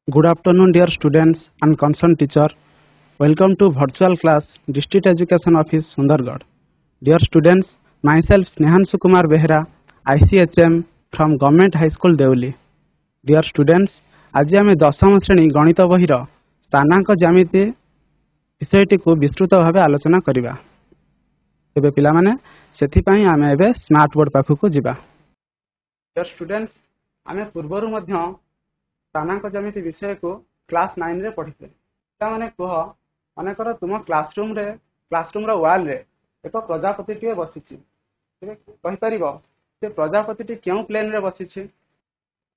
Good afternoon, dear students and concerned teacher. Welcome to virtual class, District Education Office, Sundargarh. Dear students, myself Snehanshu Kumar Behra, ICHM from Government High School, Deuli. Dear students, आज आम दशम श्रेणी गणित बहिर स्थानांक ज्यामिति विषयटी को विस्तृत भाव आलोचना करिबा। तेबे पिला माने सेथिपई आमे एबे स्मार्ट बोर्ड पाखु जिबा। डियर स्टूडेंट्स, आमे पूर्वरु मध्य स्थानांक ज्यामिति विषय को क्लास 9 रे पढ़िते। पिला माने कह अनेकर तुम क्लासरूम रो वाल रे एक प्रजापति टिए बसिछि। कहि परिबो से प्रजापति टी केउ प्लेन रे बसिछि?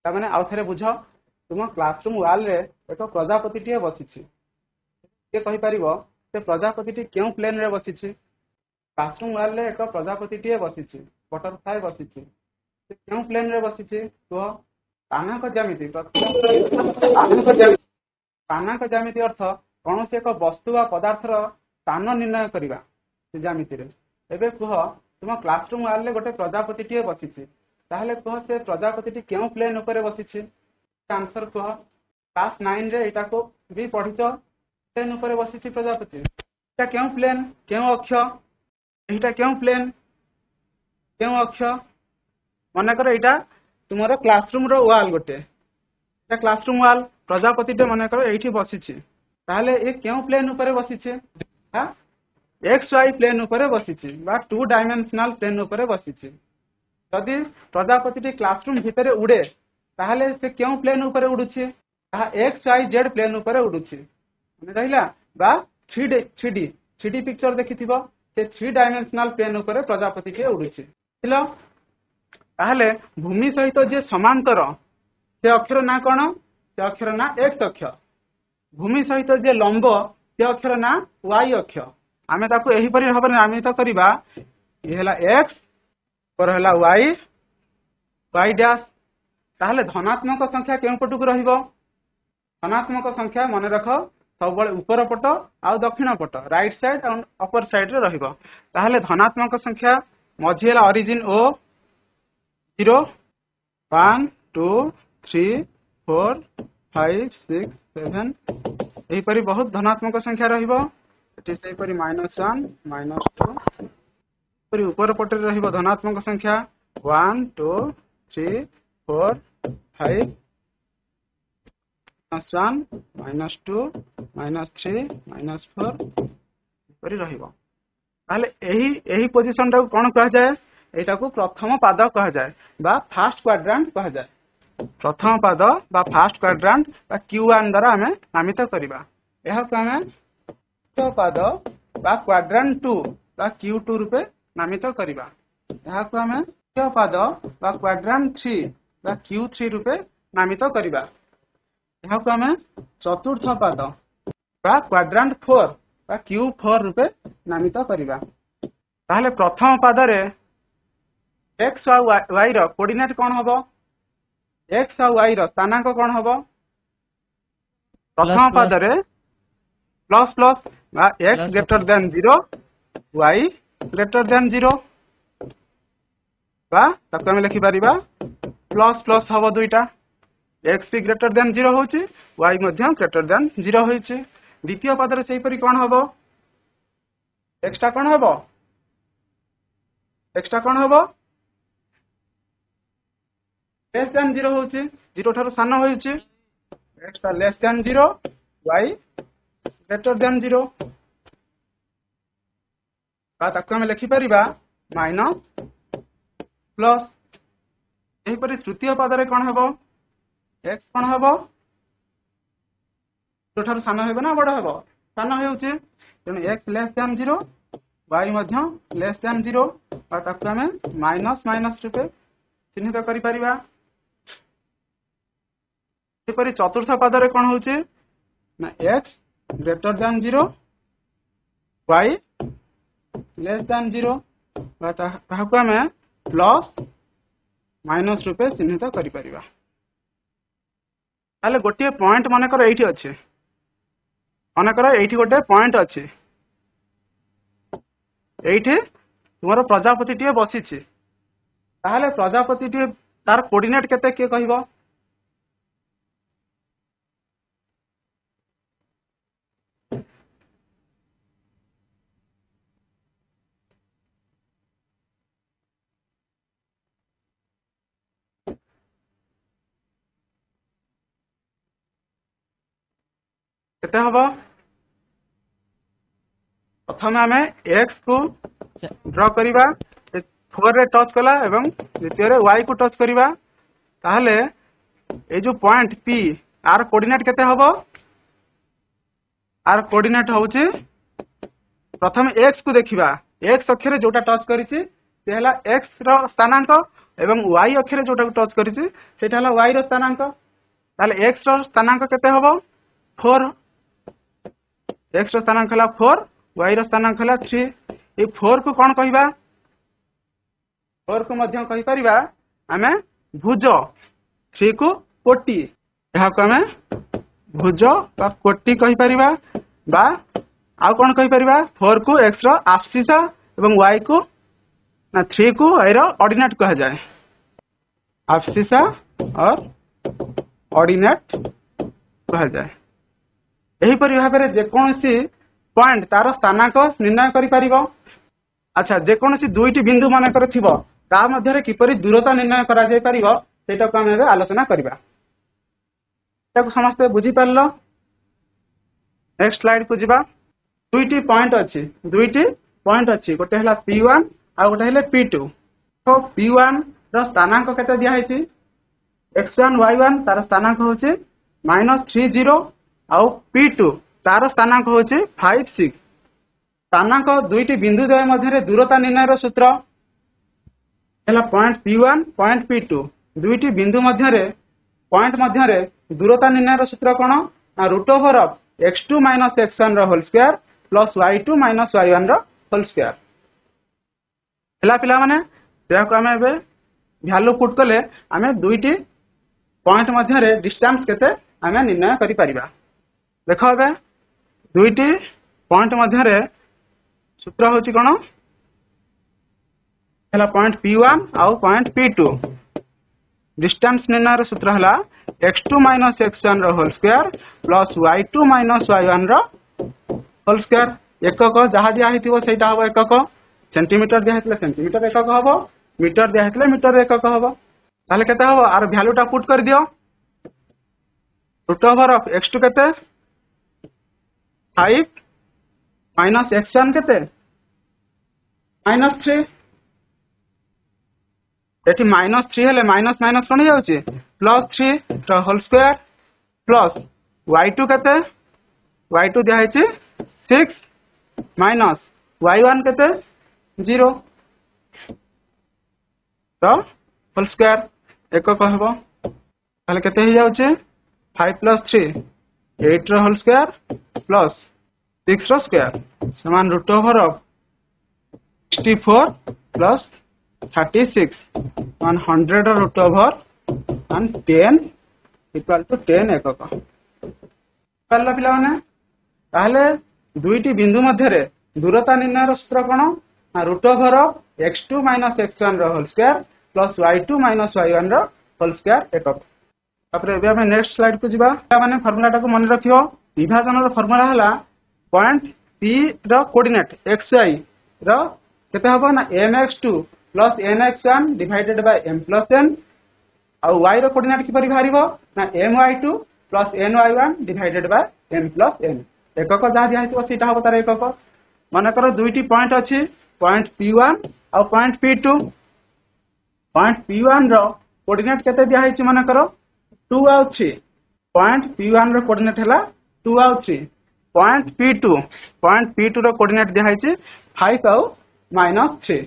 ता माने आउ थरे बुझ, तुम क्लासरूम वाल रे एक प्रजापति टिए बसिछि। के कहि परिबो से प्रजापति टी केउ प्लेन रे बसिछि? क्लासरूम वाल रे एक प्रजापति टिए बसिछि, बटरफ्लाई बसिछि। से केउ प्लेन रे बसिछि? कह स्थानांक ज्यामिति। स्थानांक ज्यामिति अर्थ कौन से एक वस्तु वा पदार्थर स्थान निर्णय करवा से ज्यामिति रे। एबे कह तुम क्लासरूम वाल रे गोटे प्रजापति टिए बसिछि, ताहले कह से प्रजापति टी केउ प्लेन ऊपर बसिछि? आंसर कह क्लास 9 रे एटा को भी पढिछ, प्लेन ऊपर बसिछि प्रजापति। एटा केउ प्लेन, केउ अक्ष? एटा केउ प्लेन, केउ अक्ष? मन कर एटा तुमरो क्लासरूम रो वाल गोटे, एटा क्लासरूम वाल, प्रजापति टे मन कर एठी बसिछि, ताहले ए केउ प्लेन ऊपर बसिछि? हां, एक्स वाई प्लेन ऊपर बसिछि बा 2 डायमेंशनल प्लेन ऊपर बसिछि। यदि प्रजापति टी क्लासरूम भितरे उडे ताहले से केउ प्लेन ऊपर उडुछि? ताहा एक्स वाई जेड प्लेन ऊपर उडुछि। मन रहिला बा 3D पिक्चर देखिथिबो, से 3 डायमेंशनल प्लेन ऊपर प्रजापति टी उडुछि। थिलो ताहले भूमि सहित जे समांतर से अक्षर ना कौन? से अक्षर ना एक्स अक्ष। भूमि सहित जे लंब से अक्षर ना वाई अक्ष। आमे ताको एही परि भाबरे नामित करिबा। ये हला एक्स पर हला वाई डैश। ताहले धनात्मक संख्या केउ पटुक रहिबो? धनात्मक संख्या मन रख सब बळे ऊपर पट आ दक्षिण पट, राइट साइड और अपर साइड रे रहिबो। ताहले धनात्मक संख्या मझी हला ओरिजिन ओ 0 1 2 3 4 5 6 7 एही परि बहुत धनात्मक संख्या रहिबो। एटी सेही परि -1 -2 परि ऊपर पटे रहिबो धनात्मक संख्या 1 2 3 4 5 -1 -2 -3 -4 परि रहिबो। ताले एही पोजीशन टा कोन कहा जाय? एटा को प्रथम पाद कहा जाय बा फर्स्ट क्वाड्रेंट कहा जाय। प्रथम पाद बा फर्स्ट क्वाड्रेंट बा Q1 द्वारा हमें नामित करिबा। एहा को हमें द्वितीय पाद बा क्वाड्रेंट 2 बा Q2 रूपे नामित करिबा। एहा को हमें तृतीय पाद बा क्वाड्रेंट 3 बा Q3 रूपे नामित करिबा। एहा को हमें चतुर्थ पाद बा क्वाड्रेंट 4 बा Q4 रूपे नामित करिबा। ताहले प्रथम पाद रे एक्स और वाई रो कोऑर्डिनेट कोन हबो? एक्स और वाई रो स्थानांक कोन हबो? प्रथम पाद रे प्लस प्लस बा x greater than 0 y greater than 0 बा ताको हम लिखि परिबा प्लस प्लस हबो दुईटा। एक्स भी ग्रेटर देन 0 होची, वाई मध्य ग्रेटर देन 0 होईची। द्वितीय पाद रे सेही परि कोन हबो? एक्स्ट्रा कोन हबो? एक्स्ट्रा कोन हबो? लेस देन 0 होची, 0 ठारो सान होईची। X less than 0 y greater than 0 बा ताको हम लिखि परिबा माइनस प्लस। एही परि तृतीय पाद रे कोन हबो? एक्स कोन हबो? 0 ठारो सान हेबो ना बड़ हेबो? सान हेउची, तेनु एक्स लेस देन 0 वाई मध्य लेस देन 0 बा ताको हम माइनस माइनस रूपे चिन्हित करि परिबा। एपरि चतुर्थ पाद रे कोन होउची ना x greater than 0 y less than 0 बा ताहाको हम प्लस माइनस रूपे चिन्हित करि परिबा। ताले गोटे पॉइंट मन कर एठी अछि, मन कर एठी गोटे पॉइंट अछि। एठी तुमरो प्रजापति टिए बसिछि, ताहले प्रजापति टिए तार कोऑर्डिनेट केते के कहबो? केते हबो प्रथम आम एक्स को ड्र करिबा 4 रे टच कला एवं द्वितीय रे y को टच करिबा ताहले ए जो पॉइंट p आर कोऑर्डिनेट केते हबो आर कोऑर्डिनेट होउची प्रथम x को देखिबा x अक्षरे जोटा टच करिछि से हला x रो स्थानांक एवं y अक्षरे जोटा टच करिछि सेटा हला y रो स्थानांक ताहले x रो स्थानांक केते हबो 4 x रो स्थानांक हला 4 y रो स्थानांक हला 3 ए 4 को कोन कहिबा 4 को मध्यम कहि परिबा आमे भुज 3 को कोटि एहा को आमे भुज बा कोटि कहि परिबा बा आ कोन कहि परिबा 4 को x रो आपसिस एवं y को ना 3 को y रो ऑर्डिनेट कहा जाए आपसिस और ऑर्डिनेट कहा जाए एही परि भाबरे जे कोनसी पॉइंट तार स्थानांक निर्णय करि परिबो अच्छा जे कोनसी दुईटी बिंदु माने कर थिबो ता मध्य रे किपरि दूरता निर्णय करा जाय परिबो सेटा को हम आलोचना करिबा ताको समस्त बुझी परलो नेक्स्ट स्लाइड को जिबा दुईटी पॉइंट अछि गोटे हला p1 आ गोटे हले p2 तो p1 रो स्थानांक केते दिया हैछि x1 y1 तार स्थानांक होछि -30 आ p2 तार स्थानांक होछि 56 स्थानांक दुईटी बिंदु द्वय मध्य दूरता निर्णय सूत्र हला पॉइंट p1 पॉइंट p2 दुईटी बिंदु मध्य पॉइंट मध्य दूरता निर्णय सूत्र कोन root over of x2 - x1 रो whole square plus y2 - y1 रो होल स्क्वायर हला पिला माने या को हमें बे वैल्यू पुट कले हमें दुईटी पॉइंट मध्य डिस्टेंस केते हमें निर्णय करि परिबा देखो बे दुईटी पॉइंट मध्य सूत्र होची कोन हला पॉइंट p1 आउ पॉइंट p2 डिस्टेंस निर्णय सूत्र हला x2 - x1 रो whole square plus y2 - y1 रो होल स्क्वायर एकक जहा दिया हेतिबो सेटा हबो एकक सेंटीमीटर दिया हेतले सेंटीमीटर एकक हबो मीटर दिया हेतले मीटर एकक हबो ताले केते हबो आर वैल्यूटा पुट कर दियो रूट ओवर ऑफ x2 केते 5 माइनस x1 केते -3 एटी -3 हेले माइनस माइनस कोन जाउची +3 रो होल स्क्वायर प्लस y2 केते y2 दिया हेची 6 माइनस y1 केते 0 तो होल स्क्वायर एकक हबो ताले केते ही जाउची 5 + 3 8 रो होल स्क्वायर प्लस 6 रो स्क्वायर समान रूट ओवर ऑफ 64 प्लस 36 100 रो रूट ओवर 10 इक्वल टू 10 एकक करला पिला माने ताहले दुईटी बिंदु मध्य दूरता निर्णय सूत्र कोन root over of x2 - x1 रो whole square plus y2 - y1 रो होल स्क्वायर एकक तापर एबे हम नेक्स्ट स्लाइड को जिबा माने फार्मूला टाको मन रखियो विभाजन रो फार्मूला हला पॉइंट p रो कोऑर्डिनेट xy रो केते हबो ना mx2 plus nx1 divided by m plus n आ y रो कोऑर्डिनेट कि परि भारिबो ना my2 plus ny1 divided by m plus n एकक जा दिया हेतो सेटा हबो तार एकक माने करो दुईटी पॉइंट अछि पॉइंट p1 आ पॉइंट p2 पॉइंट p1 रो कोऑर्डिनेट केते दिया हेछि माने करो 2 आ 3 पॉइंट p1 रो कोऑर्डिनेट हला 2 आ 3 पॉइंट p2 रो कोऑर्डिनेट दिया हेछि 5 आ -3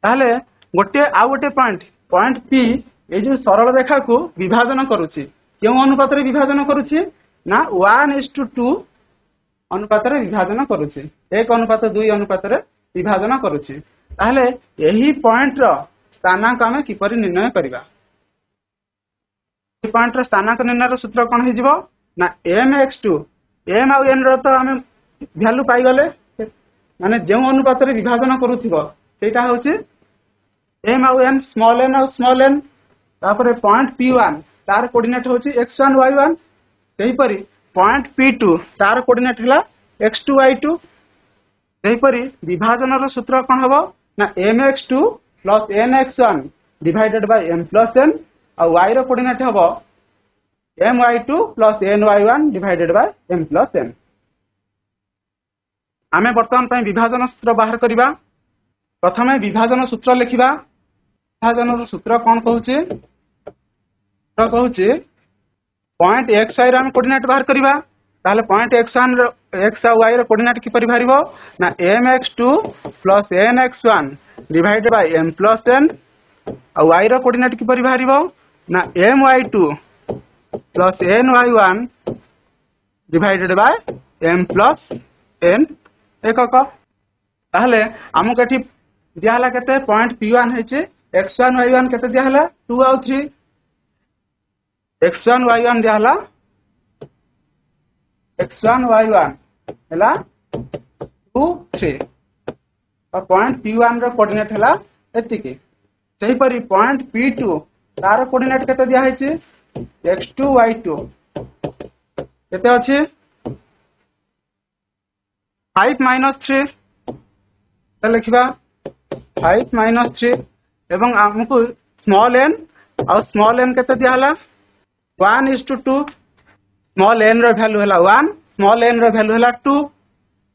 ताहले गोटे आ गोटे पॉइंट p ए जो सरल रेखा को विभाजन करूची केउ अनुपात रे विभाजन करूची ना 1:2 अनुपात रे विभाजन करूची 1:2 अनुपात रे विभाजन करूची ताहले एही पॉइंट रो स्थानांक हम किपरि निर्णय करिबा पॉइंट रो स्थानांक निर्णय रो सूत्र कोन हे जिवो ना mx2 m आ n रो तो हम वैल्यू पाई गले माने जे अनुपात रे विभाजन करूथिबो सेटा होची m आ n स्मॉल n तापर पॉइंट p1 तार कोऑर्डिनेट होची x1 y1 सेही परी पॉइंट p2 तार कोऑर्डिनेट हला x2 y2 सेही परी विभाजन रो सूत्र कोन हबो ना mx2 plus nx1 divided by m plus n आ y रो कोऑर्डिनेट हबो my2 plus ny1 divided by m plus n। आमे वर्तमान पई विभाजन सूत्र बाहर करिबा। प्रथमे विभाजन सूत्र लिखिबा। विभाजन सूत्र कोन कहूची? तो कहूची पॉइंट xy रे हम कोऑर्डिनेट बाहर करिबा। ताहले पॉइंट x1 रो x और y रो कोऑर्डिनेट कि परि बाहरिबो ना mx2 plus nx1 divided by m plus n और y रो कोऑर्डिनेट कि परि बाहरिबो ना my2 plus ny1 divided by m plus n एकक। ताहले हमक एठी दिया हला केते पॉइंट p1 हेचे x1 y1 केते दिया हला 2 और 3 x1 y1 दिया हला x1 y1 हला 2 3 और पॉइंट p1 रो कोऑर्डिनेट हला एतिकी। सही परी पॉइंट p2 तार कोऑर्डिनेट केते दिया हेचे x2 y2 केते अछि 5 माइनस 3 तो लिखिबा 5 माइनस 3 एवं हमको स्मॉल n और स्मॉल n केते दिया हला 1:2 स्मॉल n रो वैल्यू हला 1 स्मॉल n रो वैल्यू हला 2।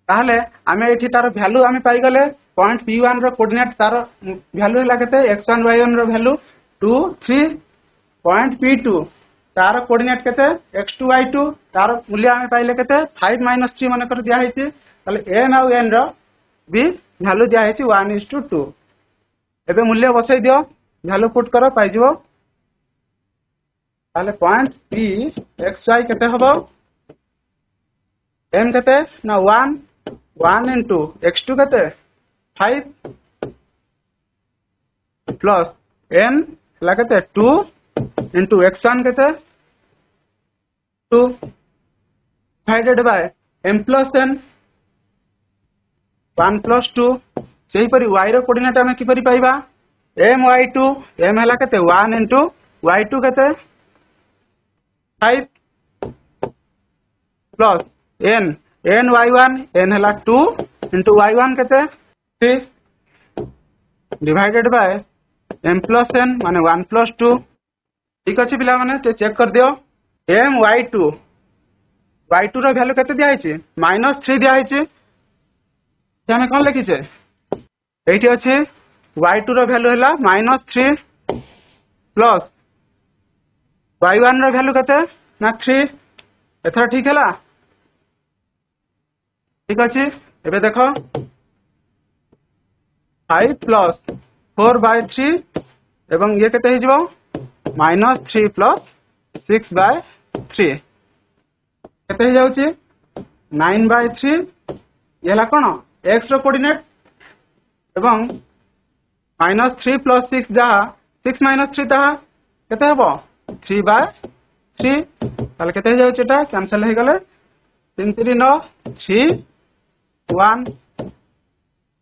ताहले आमे एठी तार वैल्यू आमे पाई गले पॉइंट p1 रो कोऑर्डिनेट तार वैल्यू हला केते x1 y1 रो वैल्यू 2 3 पॉइंट p2 तार कोऑर्डिनेट केते x2 y2 तार मूल्य आमे पाइले केते 5 माइनस 3 माने कर दिया हेछि। ताले n और n रो भी वैल्यू दिया हेछि 1:2। एबे मूल्य बसै दियो वैल्यू पुट करो पाइ जिवो। ताले पॉइंट p xy केते हबो m केते ना 1 into x2 केते 5 प्लस n ला केते 2 into x1 केते 2 divided by m plus n 1 plus 2। सेही परी y रो कोऑर्डिनेट हम किपरि पाइबा my2 m हला केते 1 into y2 केते 5 प्लस n y1 n हला 2 into y1 केते 3 divided by m plus n माने 1 प्लस 2। ठीक अछि पिला माने ते चेक कर दियो my2 रो वैल्यू केते दिया हेछि -3 दिया हेछि। ते हमें कोन लिखिछे एठी अछि y2 रो वैल्यू हला -3 प्लस y1 रो वैल्यू केते ना 3। एथरा ठीक हला ठीक अछि। एबे देखो 5 प्लस 4/3 एवं ये केते हिजबो -3 प्लस 6/3 केते हो जाउची 9/3। ये हला कोन x रो कोऑर्डिनेट एवं -3 प्लस 6 जा 6 माइनस 3 ता केते हबो 3/3। ताले केते हो जाउची एटा कैंसिल हे गले 3 3 9 3 1।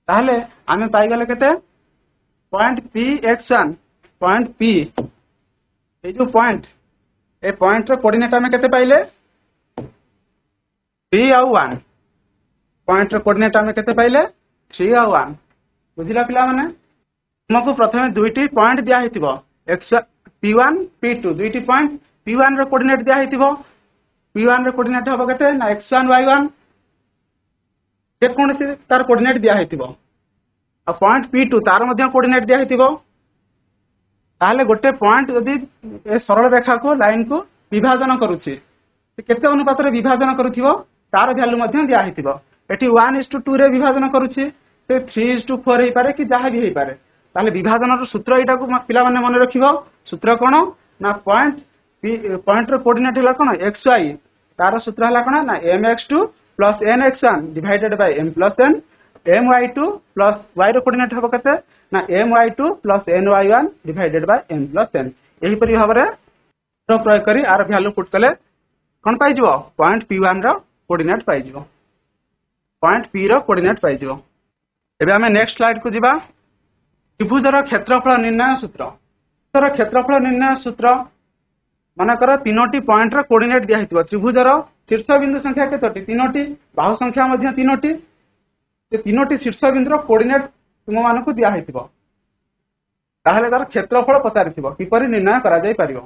ताहले आमे पाई गले केते point p x1 point p ए जो पॉइंट ए पॉइंट रो कोऑर्डिनेट आमे केते पाइले 3 और 1 पॉइंट रो कोऑर्डिनेट आमे केते पाइले 3 और 1 बुझिला पिला माने। तुमको प्रथमे दुईटी पॉइंट दिया हेतिबो x p1 p2 दुईटी पॉइंट p1 रो कोऑर्डिनेट दिया हेतिबो p1 रो कोऑर्डिनेट हबो केते ना x1 y1 जे कोनसी तार कोऑर्डिनेट दिया हेतिबो आ पॉइंट p2 तार मध्ये कोऑर्डिनेट दिया हेतिबो। ताहले गोटे पॉइंट यदि ए सरल रेखा को लाइन को विभाजन करूछि केते अनुपात रे विभाजन करूथिबो तार वैल्यू मध्ये दिया हेतिबो। एठी 1:2 रे विभाजन करूछि ते 3:4 हे पारे कि जहा भी हे पारे। ताहले विभाजन रो सूत्र एटा को पिला माने मन रखिबो। सूत्र कोन ना पॉइंट रो कोऑर्डिनेट हला कोन xy तार सूत्र हला कोन ना mx2 plus nx1 divided by m plus n my2 plus y रो कोऑर्डिनेट हबो केते ना my2 plus ny1 divided by m plus n। एही परि भाबरे तो प्रयोग करी आर वैल्यू पुट कले कोन पाइ जिवो पॉइंट p1 रो कोऑर्डिनेट पाइ जिवो पॉइंट p रो कोऑर्डिनेट पाइ जिवो। एबे हमें नेक्स्ट स्लाइड को जिबा त्रिभुजर क्षेत्रफल निर्णय सूत्र। तर क्षेत्रफल निर्णय सूत्र मानकर तीनोटी पॉइंट रो कोऑर्डिनेट दिया हितबो त्रिभुजर शीर्ष बिंदु संख्या केतोटी तीनोटी बाहु संख्या मध्ये तीनोटी ते तीनोटी शीर्ष बिंदु रो कोऑर्डिनेट तुम मानको दिया हितबो ताहले तार क्षेत्रफल पचारिथिबो किपरि निर्णय करा जाय परिबो।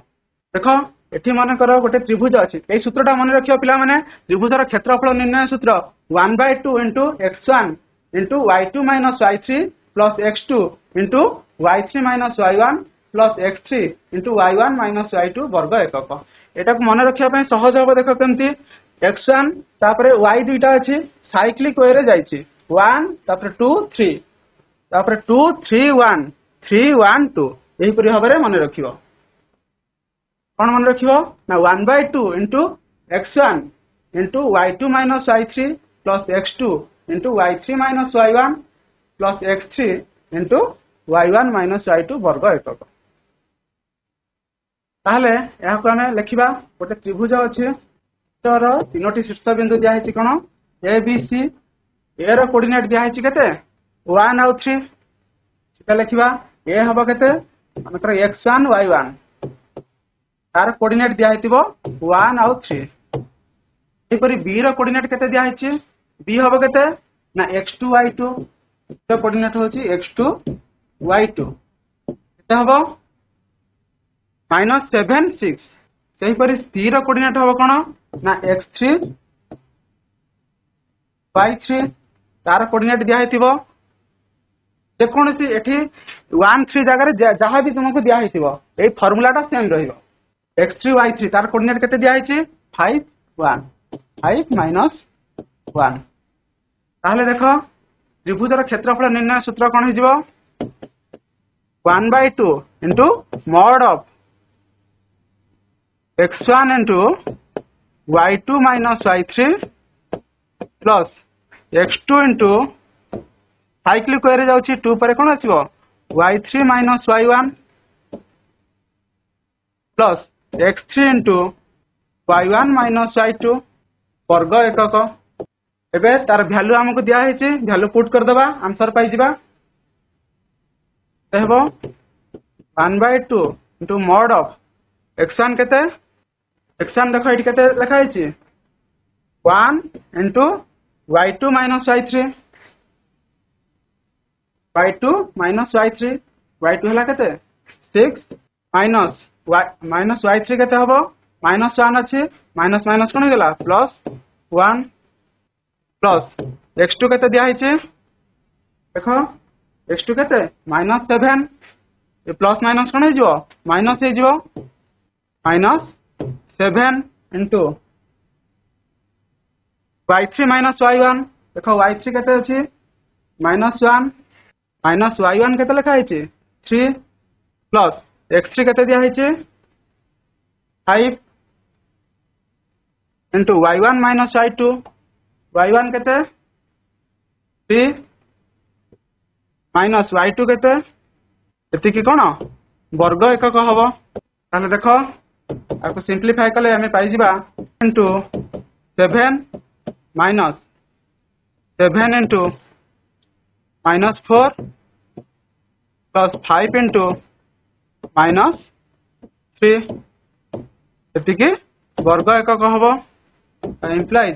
देख एठी मन कर गोटे त्रिभुज अच्छी यही सूत्रटा मन रख पिला माने त्रिभुजर क्षेत्रफल निर्णय सूत्र 1/2 into x1 into y2 minus y3 plus x2 into y3 minus y1 plus x3 into y1 minus y2 वर्ग एकक एटा को मन रखिया सहज हम देख केमती x1 तापरे y दुईटा अच्छी साइक्लिक वे रे जाइछि 1 तापरे 2 3 तापरे 2 3 1 3 1 2 एही परि भाबरे मन रखियो कौन मन रखियो ना 1/2 into x1 into y2 minus y3 plus x2 into y3 minus y1 plus x3 into y1 minus y2 वर्ग एकक ताहले या को हमें लिखिबा गोटे त्रिभुज अछि तर तीनोटी शीर्ष बिंदु दिया है कौन A B C A row coordinate दिया है केते 1 और 3 सेटा लिखिबा ए हबो केते मानकर x1 y1 तार कोऑर्डिनेट दिया है 1 और 3 एपरि बी रो कोऑर्डिनेट केते दिया है बी हबो केते ना x2 y2 तो कोऑर्डिनेट होची x2 y2 केते हबो -7 6 सही परि सी रो कोऑर्डिनेट हबो कोन ना x3 y3 तार कोऑर्डिनेट दिया है देखो एठी 1 3 जगह जहाँ भी तुमको दिया है ए फार्मूलाटा सेम रहिबो x3 y3 तार कोऑर्डिनेट केते दिया है 5 1 5 माइनस 1 ताहले देखो त्रिभुजर क्षेत्रफल निर्णय सूत्र कोन हिजबो 1/2 into mod of x1 into y2 minus y3 plus x2 into cyclic way रे जाउछि 2 पर कोन आसीबो y3 minus y1 plus x3 into y1 minus y2 वर्ग एकक एबे तार वैल्यू हमको दिया है वैल्यू पुट कर दबा आंसर पाई जिबा हेबो 1/2 इंटू मॉड ऑफ x1 केते x1 देखो एठी केते लिखा है 1 into y2 minus y3 y2 minus y3 y2 हला केते 6 माइनस माइनस y3 केते हबो -1 अछि माइनस माइनस कोन गेला प्लस 1 प्लस x2 केते दिया है देखो x2 केते -7 ए प्लस माइनस कोन हिजो माइनस हिजो -7 इंटू y3 माइनस y1 देखो y3 केते अछि -1 माइनस y1 केते लिखा है 3 प्लस x3 केते दिया है 5 into y1 minus y2 y1 केते 3 माइनस y2 केते एति की कोन वर्ग एकक हबो ताले देखो आको सिंपलीफाई कले हमें पाई जिबा into 7 minus 7 into -4 plus 5 into -3 एति की वर्ग एकक हबो इम्प्लाइज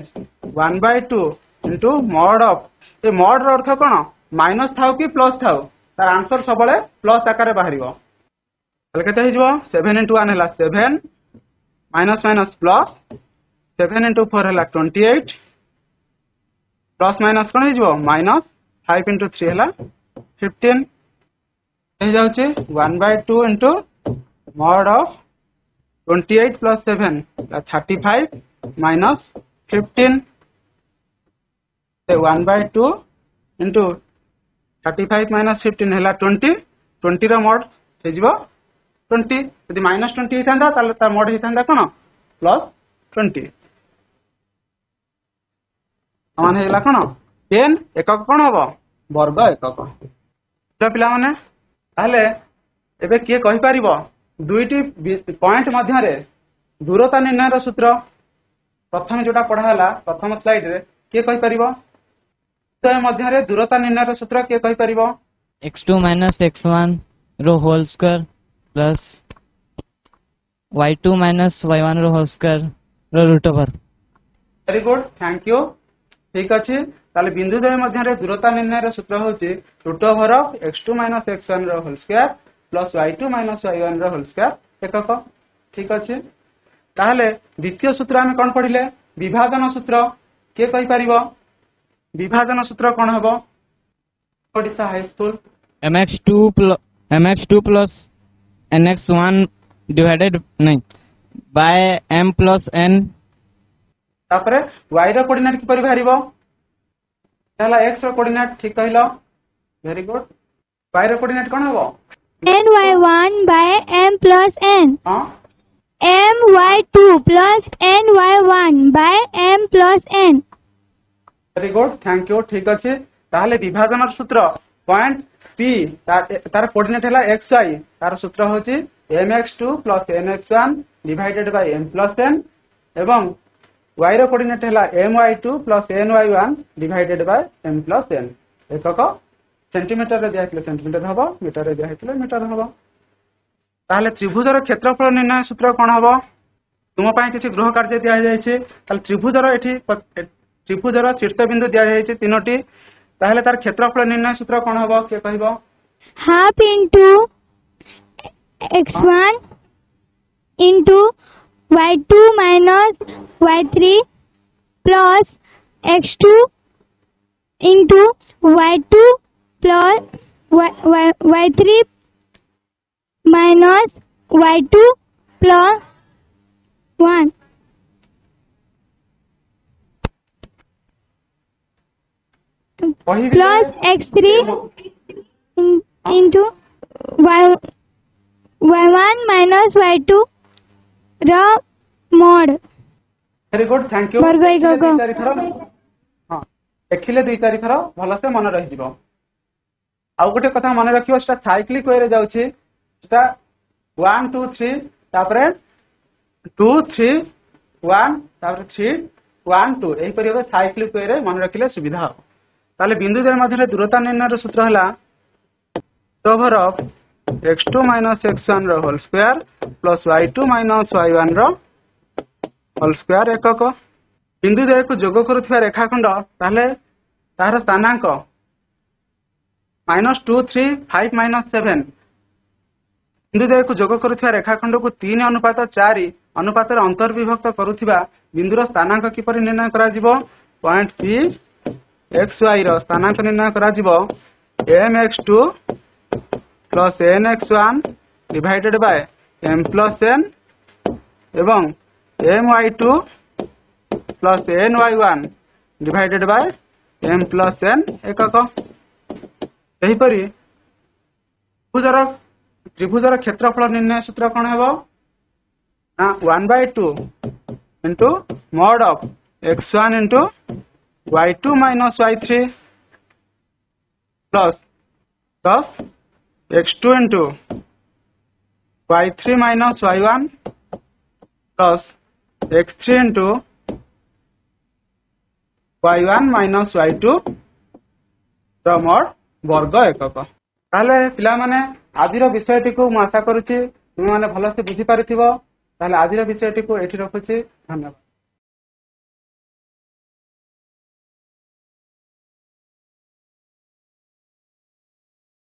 1/2 इंटू मॉड ऑफ ए मॉड रो अर्थ कोन माइनस थाउ कि प्लस थाउ तार आंसर सबले प्लस आकार बाहरिबो तले केते हिजबो 7 इंटू 1 हला 7 माइनस माइनस प्लस 7 इंटू 4 हला 28 प्लस माइनस कोन हिजबो -5 इंटू 3 हला 15 ए जाउचे 1/2 into mod of 28 plus 7 35 minus 15 1/2 into 35 minus 15 है 20 20 रो मोड हो 20 यदि -20 होता ताले तार मोड होता कौन +20 समान है कौन 10 एकक कौन हम वर्ग एकक पिला माने ताहले एबे किए कहि परिबो दुईटी पॉइंट मध्य रे दूरता निर्णय सूत्र प्रथम जोटा पढ़ाला प्रथम स्लाइड रे किए कहि परिबो मध्य रे दूरता निर्णय सूत्र किए कहि परिबो x2 माइनस x1 रो whole square plus y2 minus y1 रो होल स्क्वायर रो root over very good thank you ठीक अछि ताले बिंदु द्वय मध्य रे दूरता निर्णय सूत्र होची root over of x2 minus x1 रो whole square plus y2 minus y1 रो होल स्क्वायर एकक ठीक अच्छे ताहले द्वितीय सूत्र आम कौन पढ़िले विभाजन सूत्र किए कहि परिबो विभाजन सूत्र कौन हबो Odisha high school mx2 plus nx1 divided नहीं by m plus n तापरे y रो कोऑर्डिनेट किपरि बाहरिबो ताला x रो कोऑर्डिनेट ठीक कहलो वेरी गुड y रो कोऑर्डिनेट कौन हबो ny1 by m plus n हां my2 plus ny1 by m plus n very good thank you ठीक अच्छे ताहले विभाजन सूत्र पॉइंट p तार कोऑर्डिनेट हला xy तार सूत्र होची mx2 plus nx1 divided by m plus n एवं y रो कोऑर्डिनेट हला my2 plus ny1 divided by m plus n एकक सेंटीमीटर रे दिया सेंटीमीटर हबो मीटर रे दिया मीटर हबो ताहले त्रिभुजर क्षेत्रफल निर्णय सूत्र कोन हबो तुम पय किछि गृह कार्य दिया जाय छै ताहले त्रिभुजर एठी त्रिभुजर शीर्ष बिंदु दिया जाय छै तीनोटी ताहले तार क्षेत्रफल निर्णय सूत्र कोन हबो के कहबो half into x1 into y2 minus y3 plus x2 into y2 plus y3 minus y2 plus 1 plus x3 into y1 minus y2 ର mod very good thank you वर्ग एकक। हां देखिले दुई तारिख रो भलो से मन रहि जिवो आ गोटे कथा मन रखियो सेटा साइक्लिक वे रे जाउ छी सेटा 1 2 3 तापरे 2 3 1 तापरे 3 1 2 एही परिबे साइक्लिक वे रे मन रखिले सुविधा हो ताले बिंदु द्वय मध्य दूरता निर्णय रो सूत्र हला over of x2 minus x1 रो whole square plus y2 minus y1 रो होल स्क्वायर एकक बिंदु द्वय को जोग करुवा रेखाखंड ताहले तार स्थानांक -2 3 5 -7 बिंदु द्वय को जोग करुवा रेखाखंड को 3:4 अनुपात रे अंतर्विभक्त करुवा बिंदुर स्थानांक किपरि निर्णय करा जिवो पॉइंट p xy रो स्थानांक निर्णय करा जिवो mx2 plus nx1 divided by m plus n एवं my2 plus ny1 divided by m plus n एकक एही परि त्रिभुजर क्षेत्रफल निर्णय सूत्र कोन हेबो 1/2 into mod of x1 into y2 minus y3 plus x2 into y3 minus y1 plus x3 into y1 minus y2 ର mod वर्ग एकक ताले पिला माने आदिर विषयटी को आशा करूची तुम माने भलो से बुझी पारिथिबो ताले आदिर विषयटी को एठी रखुची धन्यवाद।